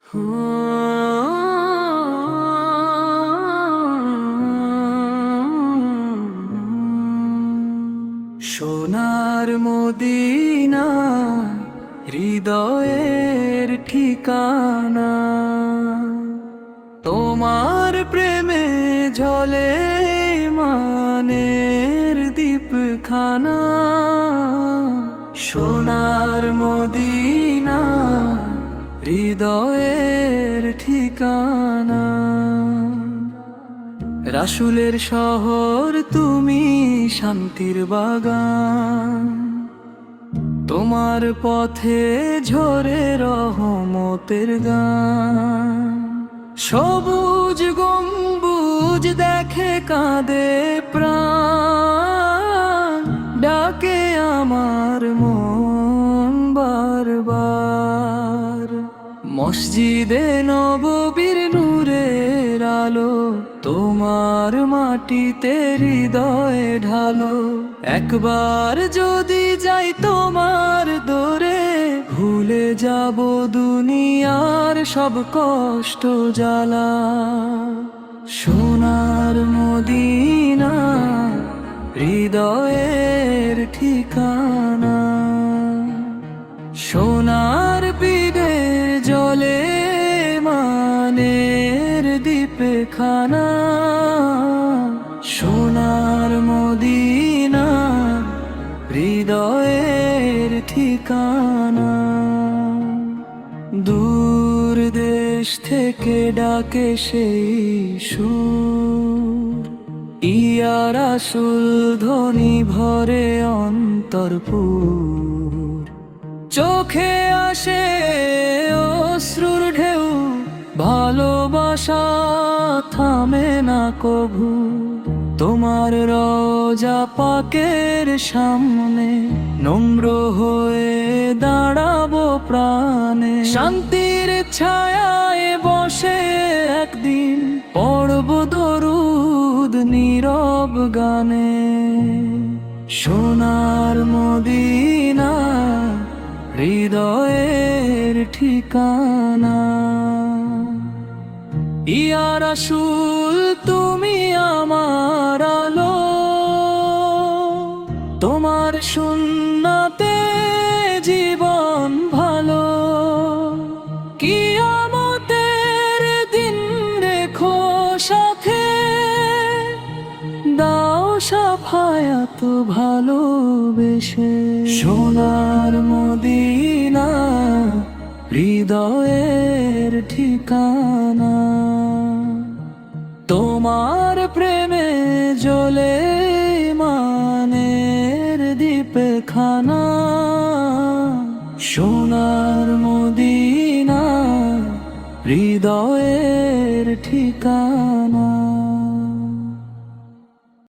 সোনার মদিনা হৃদয়ের ঠিকানা, তোমার প্রেমে ঝলে মানের দীপখানা। সোনার মদিনা হৃদয়ের ঠিকানা। রাসূলের শহর তুমি, শান্তির বাগান, তোমার পথে ঝরে রহমতের গান। সবুজ গম্বুজ দেখে কাঁদে প্রাণ, ডাকে আমার মন বারবার। মসজিদে নববীর নূরের আলো, তোমার মাটিতে হৃদয়ে ঢালো। একবার যদি যাই তোমার দোরে, ভুলে যাব দুনিয়ার সব কষ্ট জ্বালা। সোনার মদিনা হৃদয়ের ঠিকানা। সোনার পীরের জলে মানের দীপখানা। সোনার মদিনা হৃদয়ের ঠিকানা। দূর দেশ থেকে ডাকে সেই সুর, ইয়া রাসূল ধ্বনি ভরে অন্তরপুর। চোখে আসে অশ্রুর ঢেউ, ভালোবাসা থামে না কভু। তোমার রওজা পাকের সামনে নম্র হয়ে দাঁড়াবো প্রাণে। শান্তির ছায়ায় বসে একদিন পড়ব দরুদ নীরব গানে। সোনার মদিনা হৃদয়ের ঠিকানা। ইয়া রাসূল তুমি আমার আলো, তোমার সুন্নাতে জীবন ভালো। কিয়ামতের দিন রেখো সাথে, দাও শাফায়াত ভালোবেসে। সোনার মদিনা হৃদয়ের ঠিকানা। তোমার প্রেমে জ্বলে মানের দীপখানা। সোনার মদিনা হৃদয়ের ঠিকানা।